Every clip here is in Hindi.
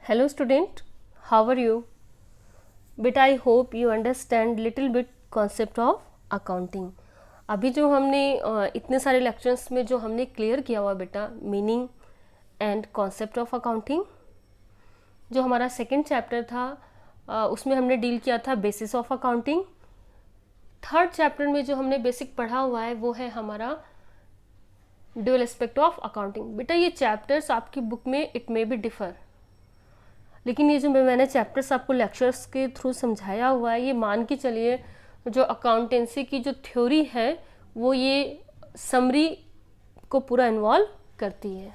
Hello student, how are you? बेटा आई hope you understand little bit concept of accounting. अभी जो हमने इतने सारे लेक्चर्स में जो हमने क्लियर किया हुआ बेटा meaning and concept of accounting, जो हमारा सेकंड चैप्टर था उसमें हमने डील किया था basis of accounting. Third chapter में जो हमने बेसिक पढ़ा हुआ है वो है हमारा ड्यूअल एस्पेक्ट ऑफ अकाउंटिंग। बेटा ये चैप्टर्स आपकी बुक में इट मे बी डिफर, लेकिन ये जो मैंने चैप्टर्स आपको लेक्चर्स के थ्रू समझाया हुआ है, ये मान के चलिए जो अकाउंटेंसी की जो थ्योरी है वो ये समरी को पूरा इन्वॉल्व करती है।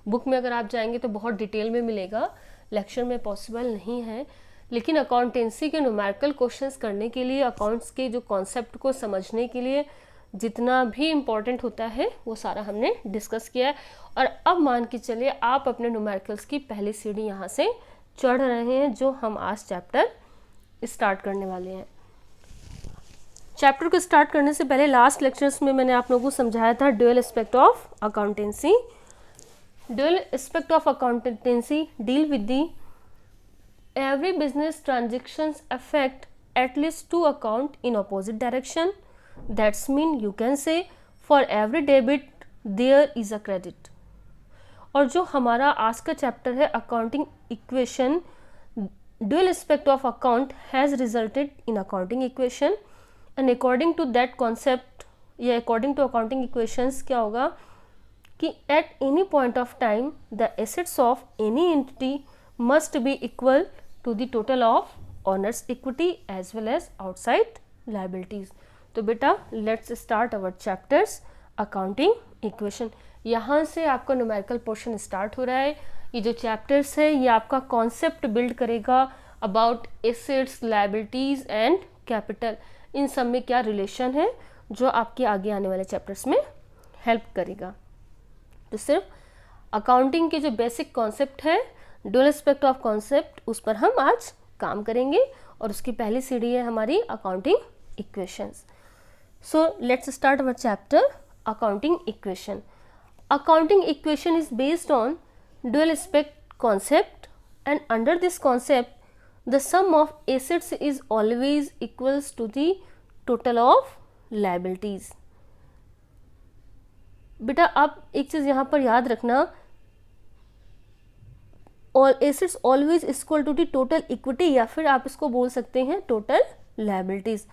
बुक में अगर आप जाएंगे तो बहुत डिटेल में मिलेगा, लेक्चर में पॉसिबल नहीं है। लेकिन अकाउंटेंसी के न्यूमेरिकल क्वेश्चंस करने के लिए, अकाउंट्स के जो कॉन्सेप्ट को समझने के लिए जितना भी इम्पोर्टेंट होता है वो सारा हमने डिस्कस किया है। और अब मान के चलिए आप अपने न्यूमेरिकल्स की पहली सीढ़ी यहाँ से चढ़ रहे हैं, जो हम आज चैप्टर स्टार्ट करने वाले हैं। चैप्टर को स्टार्ट करने से पहले लास्ट लेक्चर्स में मैंने आप लोगों को समझाया था dual aspect of accountancy. Dual aspect of accountancy deal with the every business transactions affect at least two account in opposite direction. That's mean you can say for every debit there is a credit. और जो हमारा आज का चैप्टर है accounting equation, dual aspect of account has resulted in accounting equation and according to that concept या अकॉर्डिंग टू अकाउंटिंग इक्वेशंस क्या होगा कि at any point of time the assets of any entity must be equal to the total of owners equity as well as outside liabilities. तो बेटा let's start our chapters accounting equation। यहाँ से आपका न्यूमेरिकल पोर्शन स्टार्ट हो रहा है। ये जो चैप्टर्स है ये आपका कॉन्सेप्ट बिल्ड करेगा about assets, liabilities and capital. इन सब में क्या रिलेशन है जो आपके आगे आने वाले चैप्टर्स में हेल्प करेगा। तो सिर्फ अकाउंटिंग के जो बेसिक कॉन्सेप्ट है, ड्यूअल एस्पेक्ट ऑफ कॉन्सेप्ट, उस पर हम आज काम करेंगे और उसकी पहली सीढ़ी है हमारी accounting equations. So let's start our chapter accounting equation. Accounting equation is based on dual aspect concept and under this concept the sum of assets is always equals to the total of liabilities. बेटा आप एक चीज यहाँ पर याद रखना, और assets always equal to the total equity, या फिर आप इसको बोल सकते हैं total liabilities.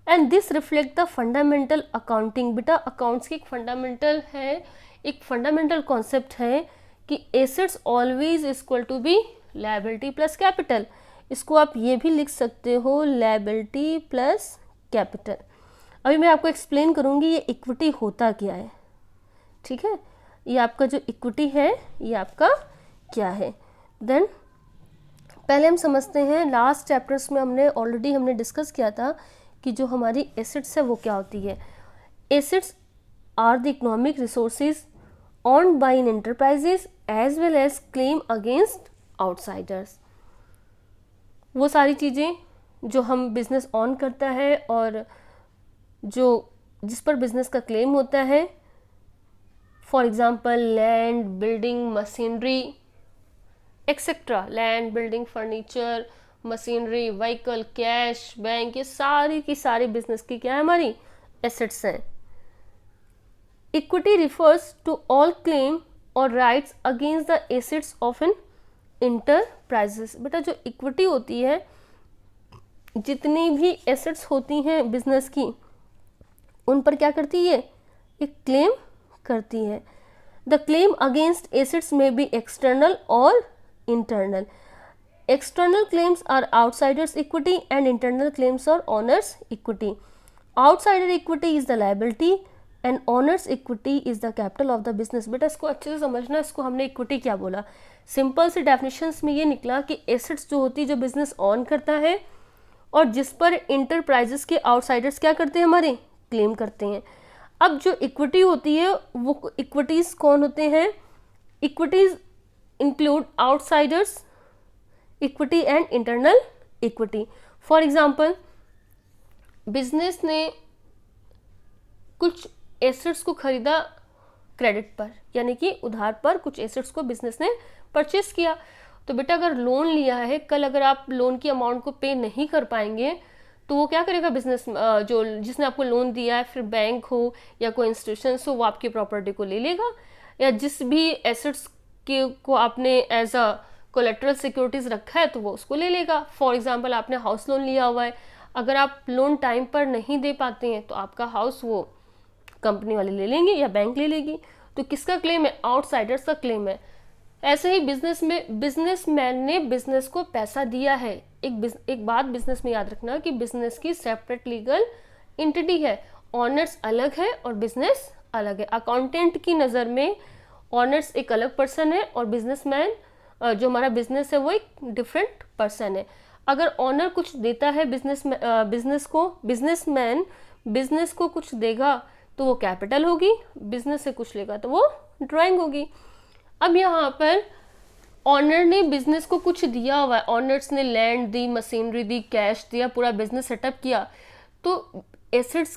And this reflect the fundamental accounting. बेटा अकाउंट्स की एक फंडामेंटल है, एक फंडामेंटल कॉन्सेप्ट है कि assets always equal to be liability plus capital. इसको आप ये भी लिख सकते हो लायबिलिटी प्लस कैपिटल। अभी मैं आपको एक्सप्लेन करूँगी ये इक्विटी होता क्या है, ठीक है। ये आपका जो इक्विटी है ये आपका क्या है। देन पहले हम समझते हैं, लास्ट चैप्टर्स में हमने डिस्कस किया था कि जो हमारी एसेट्स है वो क्या होती है। Assets are the economic resources owned by in enterprises as well as claim against outsiders. वो सारी चीज़ें जो हम बिजनेस ऑन करता है और जो जिस पर बिजनेस का क्लेम होता है, for example land, building, machinery etcetera. Land, building, furniture, machinery, vehicle, cash, bank, ये सारी की सारी बिजनेस की क्या है हमारी एसेट्स हैं। Equity refers to all claim और rights against the assets of an enterprises. बेटा जो इक्विटी होती है, जितनी भी एसेट्स होती हैं बिजनेस की, उन पर क्या करती है, एक क्लेम करती है। द क्लेम अगेंस्ट एसेट्स में बी एक्सटर्नल और internal. External claims are outsiders equity and internal claims are owners equity. Outsider equity is the liability and owners equity is the capital of the business. बेटा इसको अच्छे से समझना, इसको हमने इक्विटी क्या बोला। सिंपल से डेफिनेशंस में ये निकला कि एसेट्स जो होती है जो बिजनेस ऑन करता है और जिस पर इंटरप्राइजेस के आउटसाइडर्स क्या करते हैं, हमारे क्लेम करते हैं। अब जो इक्विटी होती है वो इक्विटीज कौन होते हैं, equities include outsiders equity and internal equity. For example, business ने कुछ एसेट्स को खरीदा क्रेडिट पर, यानी कि उधार पर कुछ एसेट्स को बिजनेस ने परचेस किया। तो बेटा अगर लोन लिया है, कल अगर आप लोन की अमाउंट को पे नहीं कर पाएंगे तो वो क्या करेगा, बिजनेस जो जिसने आपको लोन दिया है, फिर बैंक हो या कोई इंस्टीट्यूशन हो, वो आपकी प्रॉपर्टी को ले लेगा, या जिस भी एसेट्स के को आपने एज अ कोलेट्रल सिक्योरिटीज रखा है तो वो उसको ले लेगा। फॉर एग्जांपल आपने हाउस लोन लिया हुआ है, अगर आप लोन टाइम पर नहीं दे पाते हैं तो आपका हाउस वो कंपनी वाले ले लेंगे या बैंक ले लेगी। तो किसका क्लेम है, आउटसाइडर्स का क्लेम है। ऐसे ही बिजनेस में बिजनेसमैन ने बिजनेस को पैसा दिया है। एक बात बिजनेस में याद रखना कि बिजनेस की सेपरेट लीगल एंटिटी है, ऑनर्स अलग है और बिजनेस अलग है। अकाउंटेंट की नज़र में ऑनर्स एक अलग पर्सन है और बिजनेसमैन जो हमारा बिजनेस है वो एक डिफरेंट पर्सन है। अगर ऑनर कुछ देता है बिजनेसमैन बिजनेस को कुछ देगा तो वो कैपिटल होगी, बिजनेस से कुछ लेगा तो वो ड्राइंग होगी। अब यहाँ पर ऑनर ने बिजनेस को कुछ दिया हुआ है, ऑनर्स ने लैंड दी, मशीनरी दी, कैश दिया, पूरा बिजनेस सेटअप किया, तो एसेट्स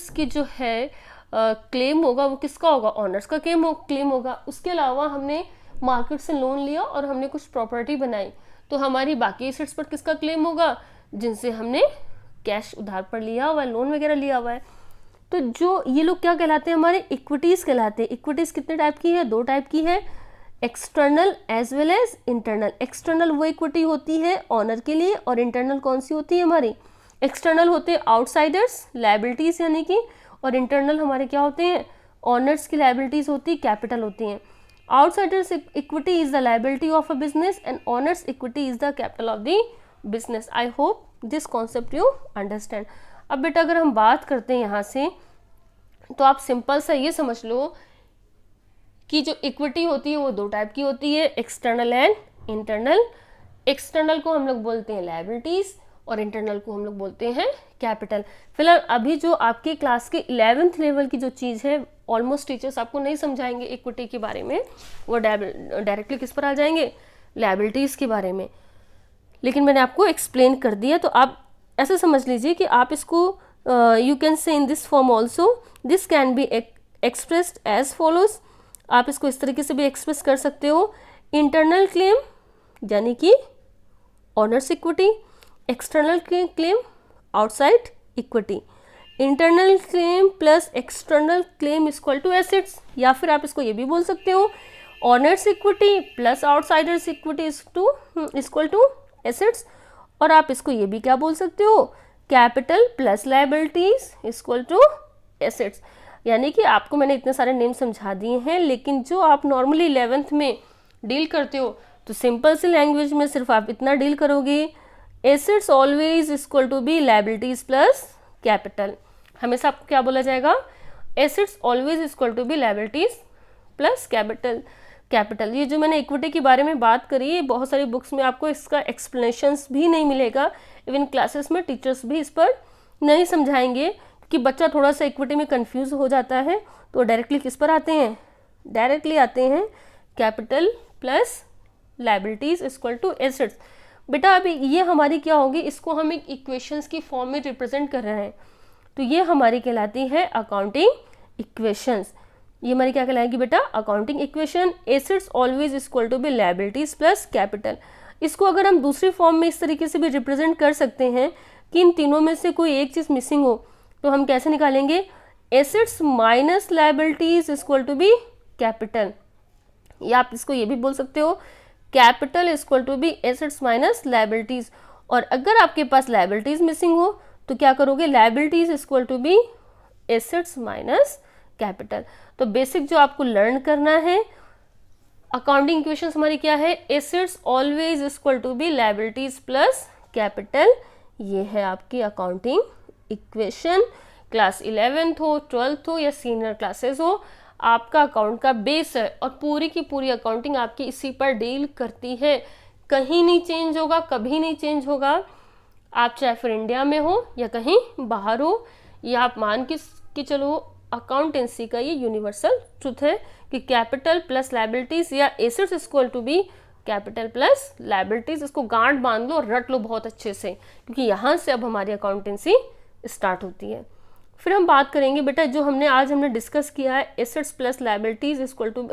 की जो है क्लेम होगा वो किसका होगा, ऑनर्स का क्लेम होगा। उसके अलावा हमने मार्केट से लोन लिया और हमने कुछ प्रॉपर्टी बनाई, तो हमारी बाकी एसेट्स पर किसका क्लेम होगा, जिनसे हमने कैश उधार पर लिया हुआ है, लोन वगैरह लिया हुआ है। तो जो ये लोग क्या कहलाते हैं, हमारे इक्विटीज़ कहलाते हैं। इक्विटीज़ कितने टाइप की है, 2 टाइप की है, external as well as internal. External वो इक्विटी होती है ऑनर के लिए, और इंटरनल कौन सी होती है हमारी, एक्सटर्नल होते हैं आउटसाइडर्स लायबिलिटीज़ यानी कि, और इंटरनल हमारे क्या होते हैं, ऑनर्स की लायबिलिटीज़ होती, कैपिटल होती हैं। Outsiders equity is the liability of a business and honours equity is the capital of the business. I hope this concept you understand. अब बेटा अगर हम बात करते हैं यहाँ से, तो आप सिंपल सा ये समझ लो कि जो इक्विटी होती है वो 2 टाइप की होती है, एक्सटर्नल एंड इंटरनल। एक्सटर्नल को हम लोग बोलते हैं लायबिलिटीज और इंटरनल को हम लोग बोलते हैं कैपिटल। फिलहाल अभी जो आपके क्लास के 11th लेवल की जो चीज़ है, ऑलमोस्ट टीचर्स आपको नहीं समझाएंगे इक्विटी के बारे में, वो डायरेक्टली किस पर आ जाएंगे, लायबिलिटीज़ के बारे में। लेकिन मैंने आपको एक्सप्लेन कर दिया, तो आप ऐसे समझ लीजिए कि आप इसको you can say in this form also, this can be expressed as follows. आप इसको इस तरीके से भी एक्सप्रेस कर सकते हो, इंटरनल क्लेम यानी कि owners equity, external claim outside equity, internal claim plus external claim equal to assets. या फिर आप इसको ये भी बोल सकते हो, owners equity plus outsiders equity equal to assets. और आप इसको ये भी क्या बोल सकते हो, capital plus liabilities equal to assets. यानी कि आपको मैंने इतने सारे नेम समझा दिए हैं, लेकिन जो आप नॉर्मली 11th में डील करते हो तो सिंपल सी लैंग्वेज में सिर्फ आप इतना डील करोगे, assets always equal to be liabilities plus capital. हमेशा आपको क्या बोला जाएगा, assets always equal to be liabilities plus capital. ये जो मैंने इक्विटी के बारे में बात करी है, बहुत सारी बुक्स में आपको इसका एक्सप्लेनेशंस भी नहीं मिलेगा, इवन क्लासेस में टीचर्स भी इस पर नहीं समझाएंगे कि बच्चा थोड़ा सा इक्विटी में कंफ्यूज हो जाता है। तो डायरेक्टली किस पर आते हैं, डायरेक्टली आते हैं capital plus liabilities equal to assets. बेटा अभी ये हमारी क्या होगी, इसको हम एक इक्वेशंस की फॉर्म में रिप्रेजेंट कर रहे हैं, तो ये हमारी कहलाती है अकाउंटिंग इक्वेशंस। ये हमारी क्या कहलाएगी बेटा, accounting equation. Assets always equal to be liabilities plus capital. इसको अगर हम दूसरी फॉर्म में इस तरीके से भी रिप्रेजेंट कर सकते हैं कि इन तीनों में से कोई एक चीज़ मिसिंग हो, तो हम कैसे निकालेंगे, assets minus liabilities equal to be capital. या आप इसको ये भी बोल सकते हो, capital equal to be assets minus liabilities. और अगर आपके पास लायबिलिटीज मिसिंग हो तो क्या करोगे, liabilities equal to be assets minus capital. तो बेसिक जो आपको लर्न करना है, अकाउंटिंग इक्वेशंस हमारी क्या है, assets always equal to be liabilities plus capital. ये है आपकी अकाउंटिंग इक्वेशन। क्लास 11th हो, 12th हो या सीनियर क्लासेस हो, आपका अकाउंट का बेस है और पूरी की पूरी अकाउंटिंग आपकी इसी पर डील करती है, कहीं नहीं चेंज होगा, कभी नहीं चेंज होगा। आप चाहे फिर इंडिया में हो या कहीं बाहर हो, या आप मान के चलो अकाउंटेंसी का ये यूनिवर्सल ट्रुथ है कि कैपिटल प्लस लायबिलिटीज या assets equal to be capital plus liabilities. इसको गांठ बांध लो, रट लो बहुत अच्छे से, क्योंकि यहाँ से अब हमारी अकाउंटेंसी स्टार्ट होती है। फिर हम बात करेंगे बेटा, जो आज हमने डिस्कस किया है, assets plus liabilities equal to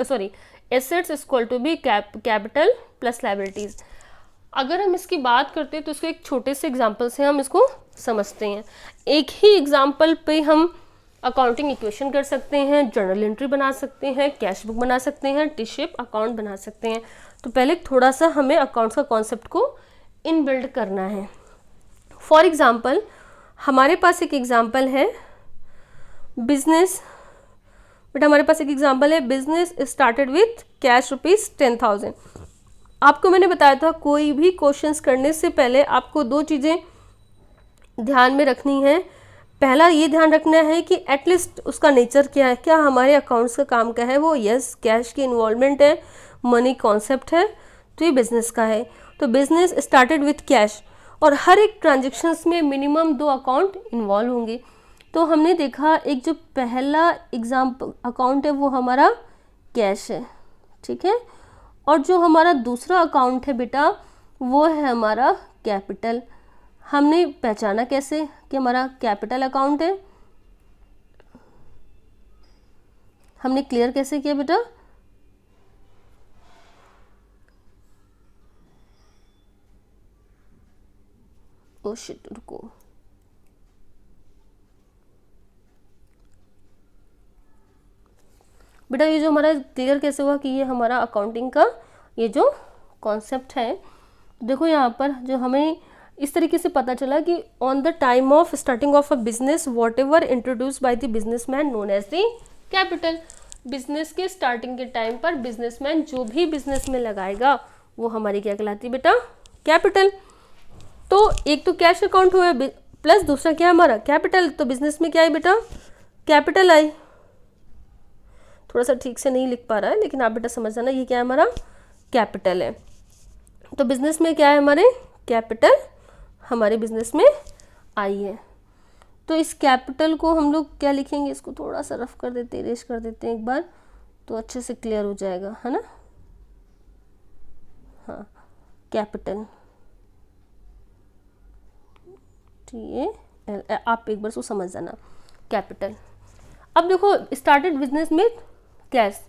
assets equal to be capital plus liabilities. अगर हम इसकी बात करते हैं तो इसको एक छोटे से एग्जाम्पल से हम इसको समझते हैं। एक ही एग्जाम्पल पे हम अकाउंटिंग इक्वेशन कर सकते हैं, जर्नल एंट्री बना सकते हैं, कैश बुक बना सकते हैं, टी शेप अकाउंट बना सकते हैं। तो पहले थोड़ा सा हमें अकाउंट्स का कॉन्सेप्ट को इनबिल्ड करना है। फॉर एग्जाम्पल हमारे पास एक एग्जाम्पल है बिजनेस, बट हमारे पास एक एग्जाम्पल है बिजनेस स्टार्टेड विथ कैश ₹10,000। आपको मैंने बताया था कोई भी क्वेश्चंस करने से पहले आपको दो चीज़ें ध्यान में रखनी है। पहला ये ध्यान रखना है कि एटलीस्ट उसका नेचर क्या है, क्या हमारे अकाउंट्स का काम क्या है, वो यस कैश की इन्वॉल्वमेंट है, मनी कॉन्सेप्ट है, तो ये बिजनेस का है। तो बिजनेस स्टार्टेड विथ कैश और हर एक ट्रांजेक्शन्स में मिनिमम 2 अकाउंट इन्वॉल्व होंगे। तो हमने देखा एक जो पहला एग्जाम्पल अकाउंट है वो हमारा कैश है, ठीक है, और जो हमारा दूसरा अकाउंट है बेटा वो है हमारा कैपिटल। हमने पहचाना कैसे कि हमारा कैपिटल अकाउंट है, हमने क्लियर कैसे किया बेटा? ओ शिट, रुको, बेटा ये जो हमारा क्लियर कैसे हुआ कि ये हमारा अकाउंटिंग का ये जो कॉन्सेप्ट है। देखो यहाँ पर जो हमें इस तरीके से पता चला कि on the time of starting of a business whatever introduce by the businessman known as the capital. Business के स्टार्टिंग के टाइम पर बिजनेसमैन जो भी बिजनेस में लगाएगा वो हमारी क्या कहलाती है बेटा? कैपिटल। तो एक तो कैश अकाउंट हुआ प्लस दूसरा क्या है हमारा कैपिटल, तो बिजनेस में क्या है बेटा? Capital I. थोड़ा सा ठीक से नहीं लिख पा रहा है लेकिन आप बेटा समझ जाना ये क्या है हमारा कैपिटल है। तो बिजनेस में क्या है हमारे कैपिटल, हमारे बिजनेस में आई है। तो इस कैपिटल को हम लोग क्या लिखेंगे, इसको थोड़ा सा रफ कर देते हैं, इरेज कर देते हैं एक बार तो अच्छे से क्लियर हो जाएगा, है ना। हाँ, कैपिटल TAL, आप एक बार उसको समझ जाना कैपिटल। अब देखो स्टार्टेड बिजनेस में कैश,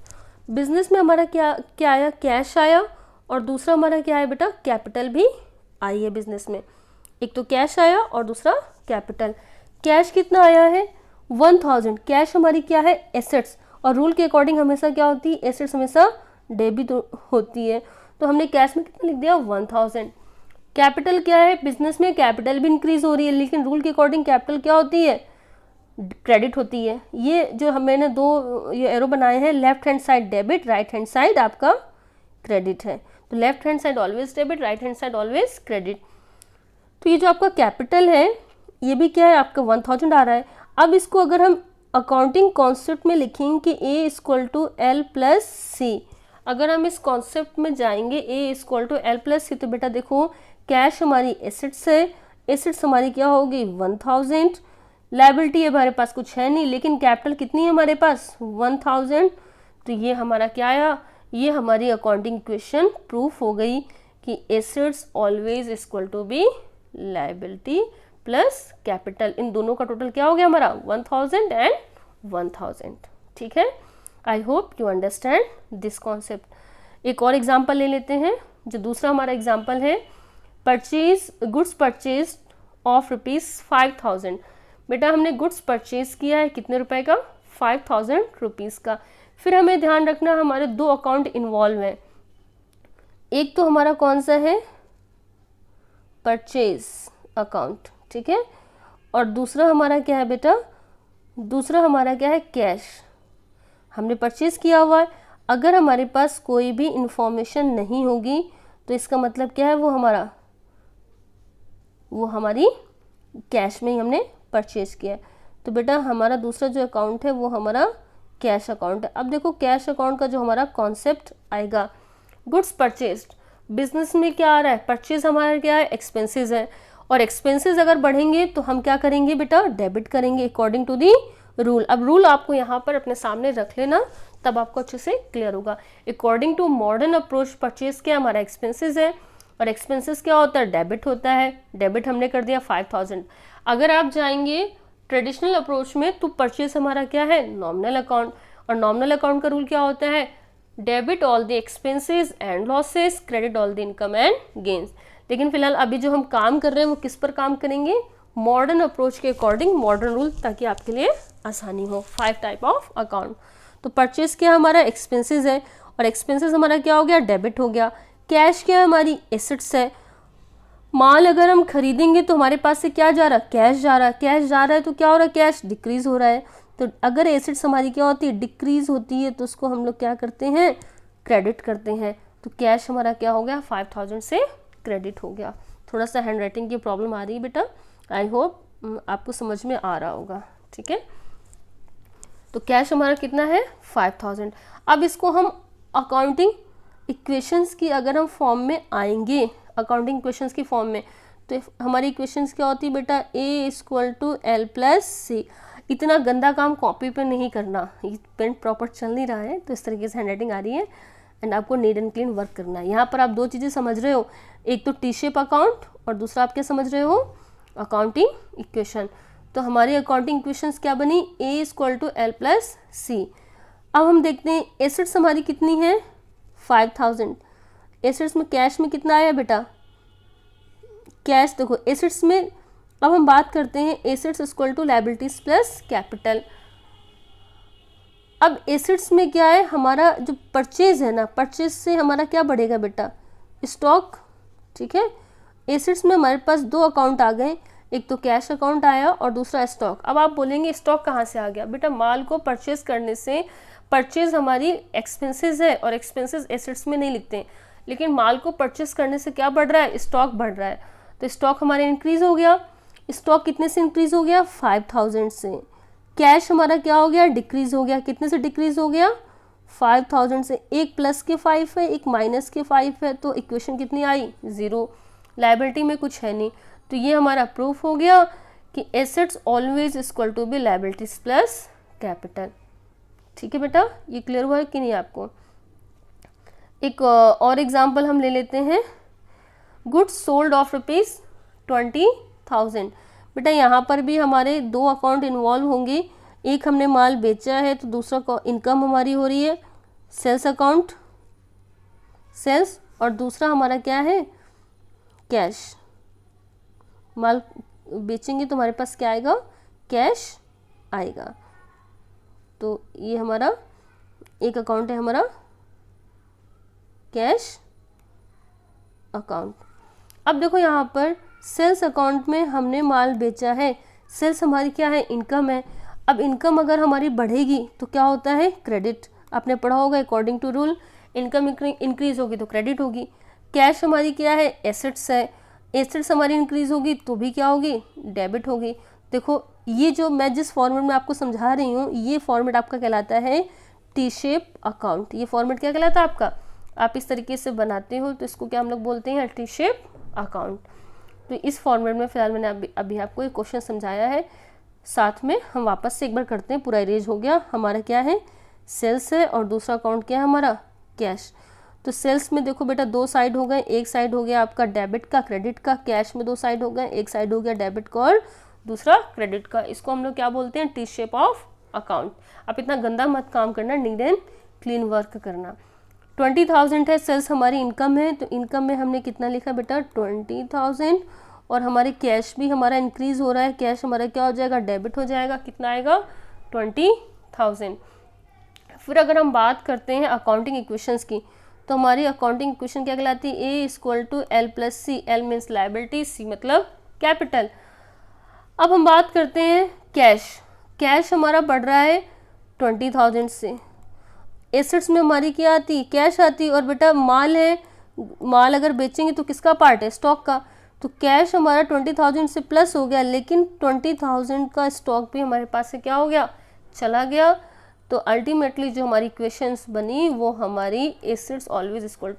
बिजनेस में हमारा क्या क्या आया? कैश आया और दूसरा हमारा क्या है बेटा? कैपिटल भी आई है बिजनेस में। एक तो कैश आया और दूसरा कैपिटल। कैश कितना आया है? 1000। कैश हमारी क्या है? एसेट्स, और रूल के अकॉर्डिंग हमेशा क्या होती है? एसेट्स हमेशा डेबिट होती है। तो हमने कैश में कितना लिख दिया? 1000। कैपिटल क्या है? बिजनेस में कैपिटल भी इंक्रीज हो रही है लेकिन रूल के अकॉर्डिंग कैपिटल क्या होती है? क्रेडिट होती है। ये जो मैंने दो ये एरो बनाए हैं, left hand side debit, right hand side आपका क्रेडिट है। तो left hand side always debit, right hand side always credit. तो ये जो आपका कैपिटल है ये भी क्या है? आपका 1000 आ रहा है। अब इसको अगर हम अकाउंटिंग कॉन्सेप्ट में लिखेंगे कि A = L + C, अगर हम इस कॉन्सेप्ट में जाएंगे A = L + C, तो बेटा देखो कैश हमारी एसेट्स है, एसेट्स हमारी क्या होगी? 1000। लायबिलिटी हमारे पास कुछ है नहीं लेकिन कैपिटल कितनी है हमारे पास? 1000। तो ये हमारा क्या आया? ये हमारी अकाउंटिंग इक्वेशन प्रूफ हो गई कि assets always equal to be liability plus capital. इन दोनों का टोटल क्या हो गया हमारा? 1000 एंड 1000। ठीक है, I hope you understand this concept. एक और एग्जाम्पल ले लेते हैं। जो दूसरा हमारा एग्जाम्पल है गुड्स परचेज ऑफ ₹5000। बेटा हमने गुड्स परचेज किया है कितने रुपए का? 5000 रुपीज़ का। फिर हमें ध्यान रखना हमारे 2 अकाउंट इन्वॉल्व हैं। एक तो हमारा कौन सा है? परचेज अकाउंट, ठीक है, और दूसरा हमारा क्या है बेटा? दूसरा हमारा क्या है? कैश। हमने परचेज किया हुआ है। अगर हमारे पास कोई भी इंफॉर्मेशन नहीं होगी तो इसका मतलब क्या है? वो हमारी कैश में ही हमने परचेज किया है। तो बेटा हमारा दूसरा जो अकाउंट है वो हमारा कैश अकाउंट है। अब देखो कैश अकाउंट का जो हमारा कॉन्सेप्ट आएगा, गुड्स परचेज्ड, बिजनेस में क्या आ रहा है? परचेज हमारा क्या है? एक्सपेंसेस है, और एक्सपेंसेस अगर बढ़ेंगे तो हम क्या करेंगे बेटा? डेबिट करेंगे अकॉर्डिंग टू दी रूल। अब रूल आपको यहाँ पर अपने सामने रख लेना तब आपको अच्छे से क्लियर होगा। According to modern approach purchase क्या हमारा? एक्सपेंसेस है, और एक्सपेंसेस क्या होता है? डेबिट होता है। डेबिट हमने कर दिया 5000। अगर आप जाएंगे ट्रेडिशनल अप्रोच में तो परचेज हमारा क्या है? नॉमिनल अकाउंट, और नॉमिनल अकाउंट का रूल क्या होता है? Debit all the expenses and losses, credit all the income and gains. लेकिन फिलहाल अभी जो हम काम कर रहे हैं वो किस पर काम करेंगे, मॉडर्न अप्रोच के अकॉर्डिंग, मॉडर्न रूल, ताकि आपके लिए आसानी हो। 5 टाइप ऑफ अकाउंट। तो परचेज क्या हमारा एक्सपेंसेस है, और एक्सपेंसेस हमारा क्या हो गया, डेबिट हो गया। कैश क्या हमारी एसेट्स है। माल अगर हम खरीदेंगे तो हमारे पास से क्या जा रहा है, कैश जा रहा है। कैश जा रहा है तो क्या हो रहा है, कैश डिक्रीज हो रहा है। तो अगर एसेट्स हमारी क्या होती है, डिक्रीज होती है, तो उसको हम लोग क्या करते हैं, क्रेडिट करते हैं। तो कैश हमारा क्या हो गया, 5000 से क्रेडिट हो गया। थोड़ा सा हैंड राइटिंग की प्रॉब्लम आ रही है बेटा, आई होप आपको समझ में आ रहा होगा, ठीक है। तो कैश हमारा कितना है, 5000। अब इसको हम अकाउंटिंग इक्वेशंस की अगर हम फॉर्म में आएंगे, अकाउंटिंग इक्वेशंस की फॉर्म में, तो हमारी इक्वेशंस क्या होती है बेटा, A=L+C। इतना गंदा काम कॉपी पे नहीं करना, ये पेन प्रॉपर चल नहीं रहा है तो इस तरीके से हैंडराइटिंग आ रही है, एंड आपको नीट एंड क्लीन वर्क करना है। यहाँ पर आप 2 चीज़ें समझ रहे हो, एक तो टी शेप अकाउंट, और दूसरा आप क्या समझ रहे हो, अकाउंटिंग इक्वेशन। तो हमारी अकाउंटिंग इक्वेशंस क्या बनी, A=L+C। अब हम देखते हैं एसेट्स हमारी कितनी है, 5000। एसेट्स में कैश में कितना आया बेटा, कैश देखो एसेट्स में, अब हम बात करते हैं एसेट्स = लायबिलिटीज प्लस कैपिटल। अब एसेट्स में क्या है, हमारा जो परचेज है ना, परचेज से हमारा क्या बढ़ेगा बेटा, स्टॉक, ठीक है। एसेट्स में हमारे पास 2 अकाउंट आ गए, एक तो कैश अकाउंट आया और दूसरा स्टॉक। अब आप बोलेंगे स्टॉक कहाँ से आ गया, बेटा माल को परचेज करने से, परचेज हमारी एक्सपेंसेस है और एक्सपेंसेस एसेट्स में नहीं लिखते हैं, लेकिन माल को परचेज करने से क्या बढ़ रहा है, स्टॉक बढ़ रहा है। तो स्टॉक हमारा इंक्रीज हो गया। स्टॉक कितने से इंक्रीज हो गया, 5000 से। कैश हमारा क्या हो गया, डिक्रीज हो गया। कितने से डिक्रीज हो गया, 5000 से। एक प्लस के 5 है, एक माइनस के 5 है, तो इक्वेशन कितनी आई, 0। लायबिलिटी में कुछ है नहीं, तो ये हमारा प्रूफ हो गया कि assets always = liabilities plus capital. ठीक है बेटा, ये क्लियर हुआ है कि नहीं आपको। एक और एग्जांपल हम ले लेते हैं, गुड्स सोल्ड ऑफ ₹20,000। बेटा यहाँ पर भी हमारे 2 अकाउंट इन्वॉल्व होंगे, एक हमने माल बेचा है तो दूसरा इनकम हमारी हो रही है सेल्स अकाउंट, सेल्स, और दूसरा हमारा क्या है, कैश। माल बेचेंगे तो हमारे पास क्या आएगा, कैश आएगा। तो ये हमारा एक अकाउंट है, हमारा कैश अकाउंट। अब देखो यहाँ पर सेल्स अकाउंट में हमने माल बेचा है, सेल्स हमारी क्या है, इनकम है। अब इनकम अगर हमारी बढ़ेगी तो क्या होता है, क्रेडिट। आपने पढ़ा होगा according to rule, income increase होगी तो क्रेडिट होगी। कैश हमारी क्या है, एसेट्स है, एसेट्स हमारी इंक्रीज होगी तो भी क्या होगी, डेबिट होगी। देखो ये जो मैं जिस फॉर्मेट में आपको समझा रही हूँ, ये फॉर्मेट आपका कहलाता है टी शेप अकाउंट। ये फॉर्मेट क्या कहलाता है आपका, आप इस तरीके से बनाते हो तो इसको क्या हम लोग बोलते हैं, टी शेप अकाउंट। तो इस फॉर्मेट में फिलहाल मैंने अभी आपको एक क्वेश्चन समझाया है, साथ में हम वापस से एक बार करते हैं। पूरा इरेज हो गया। हमारा क्या है, सेल्स है, और दूसरा अकाउंट क्या है हमारा, कैश। तो सेल्स में देखो बेटा 2 साइड हो गए, एक साइड हो गया आपका डेबिट का, क्रेडिट का। कैश में 2 साइड हो गए, एक साइड हो गया डेबिट का और दूसरा क्रेडिट का। इसको हम लोग क्या बोलते हैं, टी शेप ऑफ अकाउंट। आप इतना गंदा मत काम करना, नीट एंड क्लीन वर्क करना। 20,000 है, सेल्स हमारी इनकम है, तो इनकम में हमने कितना लिखा बेटा, 20,000। और हमारे कैश भी हमारा इंक्रीज हो रहा है, कैश हमारा क्या हो जाएगा, डेबिट हो जाएगा। कितना आएगा, 20,000। फिर अगर हम बात करते हैं अकाउंटिंग इक्वेशंस की, तो हमारी अकाउंटिंग इक्वेशन क्या कहलाती है, A=L+C। L means liability, C मतलब कैपिटल। अब हम बात करते हैं कैश। कैश हमारा बढ़ रहा है 20,000 से। एसेट्स में हमारी क्या आती, कैश आती। और बेटा माल है, माल अगर बेचेंगे तो किसका पार्ट है, स्टॉक का। तो कैश हमारा 20,000 से प्लस हो गया, लेकिन 20,000 का स्टॉक भी हमारे पास से क्या हो गया, चला गया। तो अल्टीमेटली जो हमारी इक्वेशंस बनी वो हमारी assets always equal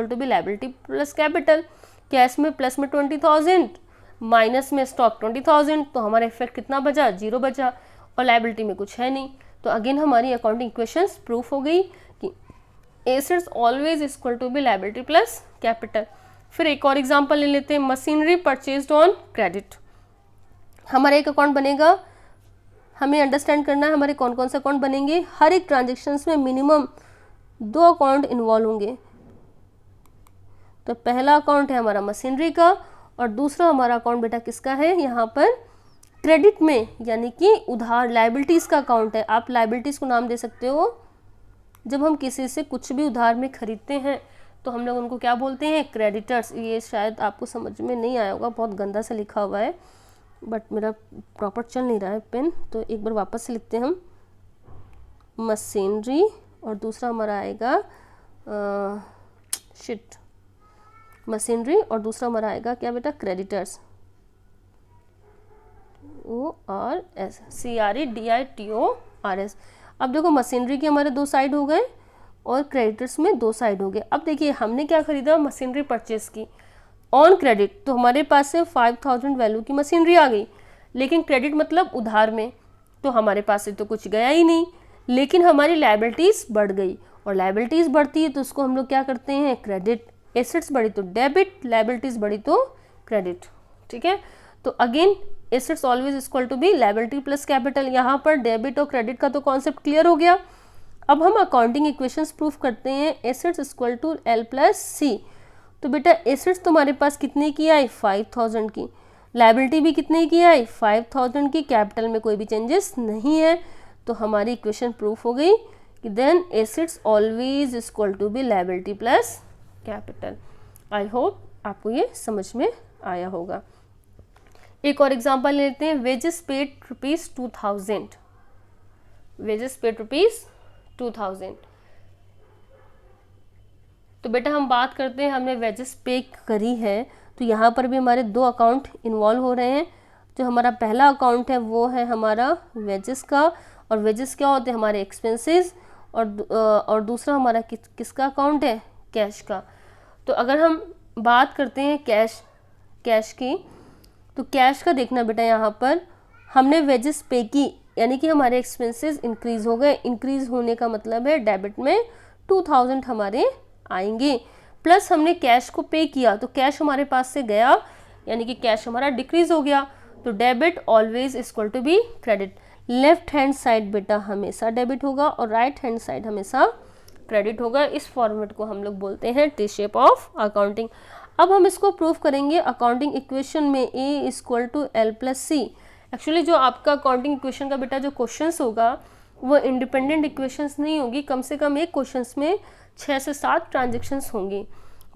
to be liability plus capital. Cash में प्लस में 20,000, माइनस में स्टॉक 20,000, तो हमारा इफेक्ट कितना बचा, 0 बचा। और लायबिलिटी में कुछ है नहीं। तो अगेन हमारी अकाउंटिंग इक्वेशंस प्रूफ हो गई कि assets always equal to be liability plus capital. फिर एक और एग्जांपल ले लेते हैं, मशीनरी परचेज्ड ऑन क्रेडिट। हमारा एक अकाउंट बनेगा, हमें अंडरस्टैंड करना है हमारे कौन कौन से अकाउंट बनेंगे। हर एक ट्रांजेक्शन्स में मिनिमम 2 अकाउंट इन्वॉल्व होंगे। तो पहला अकाउंट है हमारा मशीनरी का और दूसरा हमारा अकाउंट बेटा किसका है, यहाँ पर क्रेडिट में, यानी कि उधार लाइबिलिटीज़ का अकाउंट है। आप लाइबिलिटीज़ को नाम दे सकते हो। जब हम किसी से कुछ भी उधार में खरीदते हैं तो हम लोग उनको क्या बोलते हैं, क्रेडिटर्स। ये शायद आपको समझ में नहीं आया होगा, बहुत गंदा सा लिखा हुआ है, बट मेरा प्रॉपर चल नहीं रहा है पेन, तो एक बार वापस से लिखते हैं हम। मशीनरी और दूसरा हमारा आएगा मशीनरी और दूसरा हमारा आएगा क्या बेटा, क्रेडिटर्स। ORS CREDITORS। अब देखो मशीनरी के हमारे 2 साइड हो गए और क्रेडिटर्स में 2 साइड हो गए। अब देखिए हमने क्या खरीदा, मशीनरी परचेस की ऑन क्रेडिट, तो हमारे पास से 5000 वैल्यू की मशीनरी आ गई, लेकिन क्रेडिट मतलब उधार में, तो हमारे पास से तो कुछ गया ही नहीं, लेकिन हमारी लायबिलिटीज़ बढ़ गई, और लायबिलिटीज़ बढ़ती है तो उसको हम लोग क्या करते हैं, क्रेडिट। एसेट्स बढ़ी तो डेबिट, लायबिलिटीज़ बढ़ी तो क्रेडिट। ठीक है, तो again assets always equal to be liability plus capital. यहाँ पर डेबिट और क्रेडिट का तो कॉन्सेप्ट क्लियर हो गया। अब हम अकाउंटिंग इक्वेशंस प्रूफ करते हैं। Assets equal to L plus C. तो बेटा एसेट्स तुम्हारे पास कितने की आई, 5000 की, लायबिलिटी भी कितने की आई, 5000 की, कैपिटल में कोई भी चेंजेस नहीं है, तो हमारी इक्वेशन प्रूफ हो गई कि then assets always equal to be liability plus capital. I hope आपको ये समझ में आया होगा। एक और एग्जांपल लेते हैं। Wages paid ₹2000। Wages paid ₹2000। तो बेटा हम बात करते हैं, हमने वेजेस पे करी है, तो यहाँ पर भी हमारे 2 अकाउंट इन्वॉल्व हो रहे हैं। जो हमारा पहला अकाउंट है वो है हमारा वेजेस का, और वेजेस क्या होते हैं, हमारे एक्सपेंसेस, और दूसरा हमारा किसका अकाउंट है, कैश का। तो अगर हम बात करते हैं कैश की, तो कैश का देखना बेटा, यहाँ पर हमने वेजेस पे की, यानी कि हमारे एक्सपेंसेस इंक्रीज हो गए। इंक्रीज होने का मतलब है डेबिट में 2000 हमारे आएंगे, प्लस हमने कैश को पे किया, तो कैश हमारे पास से गया, यानी कि कैश हमारा डिक्रीज हो गया। तो debit always equal to be credit. Left hand side बेटा हमेशा डेबिट होगा और राइट हैंड साइड हमेशा क्रेडिट होगा। इस फॉर्मेट को हम लोग बोलते हैं टी शेप ऑफ अकाउंटिंग। अब हम इसको प्रूफ करेंगे अकाउंटिंग इक्वेशन में A equal to L plus C. Actually जो आपका अकाउंटिंग इक्वेशन का बेटा जो क्वेश्चंस होगा वो इंडिपेंडेंट इक्वेशंस नहीं होगी, कम से कम एक क्वेश्चंस में 6 से 7 ट्रांजेक्शन्स होंगी,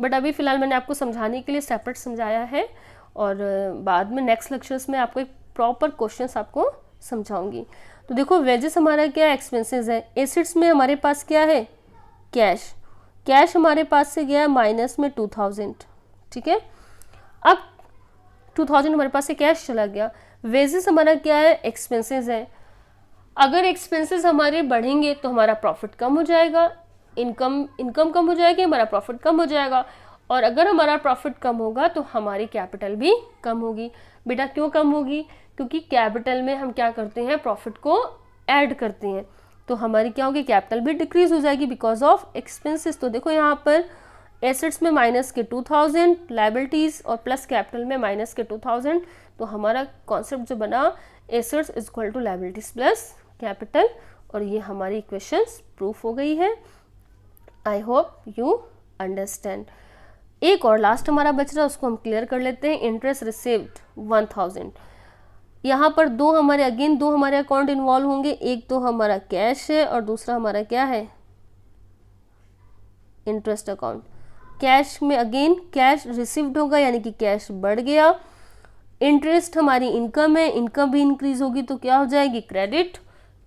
बट अभी फ़िलहाल मैंने आपको समझाने के लिए सेपरेट समझाया है, और बाद में नेक्स्ट लेक्चर्स में आपको एक प्रॉपर क्वेश्चंस आपको समझाऊंगी। तो देखो वेजेस हमारा क्या है, एक्सपेंसेस है। एसेट्स में हमारे पास क्या है, कैश हमारे पास से गया माइनस में 2000। ठीक है, अब 2000 हमारे पास से कैश चला गया। वेजेस हमारा क्या है, एक्सपेंसेस है। अगर एक्सपेंसेस हमारे बढ़ेंगे तो हमारा प्रॉफिट कम हो जाएगा, इनकम कम हो जाएगी, हमारा प्रॉफिट कम हो जाएगा, और अगर हमारा प्रॉफिट कम होगा तो हमारी कैपिटल भी कम होगी। बेटा क्यों कम होगी, क्योंकि कैपिटल में हम क्या करते हैं, प्रॉफिट को ऐड करते हैं, तो हमारी क्या होगी, कैपिटल भी डिक्रीज हो जाएगी बिकॉज ऑफ एक्सपेंसेस। तो देखो यहाँ पर एसेट्स में माइनस के 2000, लायबिलिटीज़ और प्लस कैपिटल में माइनस के 2000, तो हमारा कॉन्सेप्ट जो बना assets equal to liabilities plus capital, और ये हमारी इक्वेशंस प्रूफ हो गई है। I hope you understand. एक और लास्ट हमारा बच रहा है, उसको हम क्लियर कर लेते हैं। Interest received 1000। यहाँ पर दो हमारे अकाउंट इन्वॉल्व होंगे, एक तो हमारा कैश है और दूसरा हमारा क्या है, इंटरेस्ट अकाउंट। कैश में अगेन कैश रिसीव्ड होगा, यानी कि कैश बढ़ गया। इंटरेस्ट हमारी इनकम है, इनकम भी इंक्रीज होगी तो क्या हो जाएगी, क्रेडिट।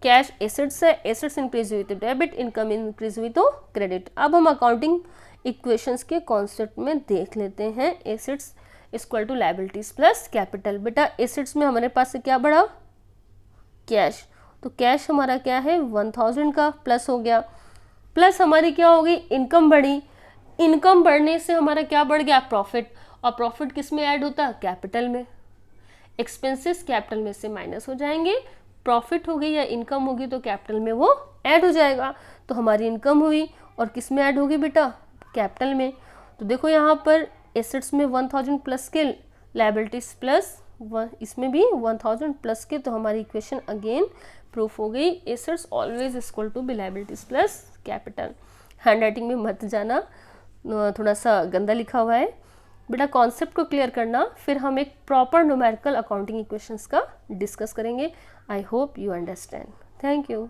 कैश एसेट्स है, एसेट्स इंक्रीज हुई तो डेबिट, इनकम इंक्रीज हुई तो क्रेडिट। अब हम अकाउंटिंग इक्वेशंस के कॉन्सेप्ट में देख लेते हैं। Assets equal to liabilities plus capital. बेटा एसेट्स में हमारे पास से क्या बढ़ा, कैश, तो कैश हमारा क्या है 1000 का प्लस हो गया, प्लस हमारी क्या हो गई, इनकम बढ़ी। इनकम बढ़ने से हमारा क्या बढ़ गया, प्रॉफिट, और प्रॉफिट किस में ऐड होता है, कैपिटल में। एक्सपेंसेस कैपिटल में से माइनस हो जाएंगे, प्रॉफिट हो गई या इनकम होगी तो कैपिटल में वो ऐड हो जाएगा। तो हमारी इनकम हुई और किस में ऐड होगी बेटा, कैपिटल में। तो देखो यहाँ पर एसेट्स में 1000 प्लस के लायबिलिटीज प्लस इसमें भी 1000 प्लस के, तो हमारी इक्वेशन अगेन प्रूफ हो गई, assets always equal to be liabilities plus capital. Handwriting में मत जाना, थोड़ा सा गंदा लिखा हुआ है बेटा, कॉन्सेप्ट को क्लियर करना, फिर हम एक प्रॉपर न्यूमेरिकल अकाउंटिंग इक्वेशंस का डिस्कस करेंगे। आई hope you understand. Thank you.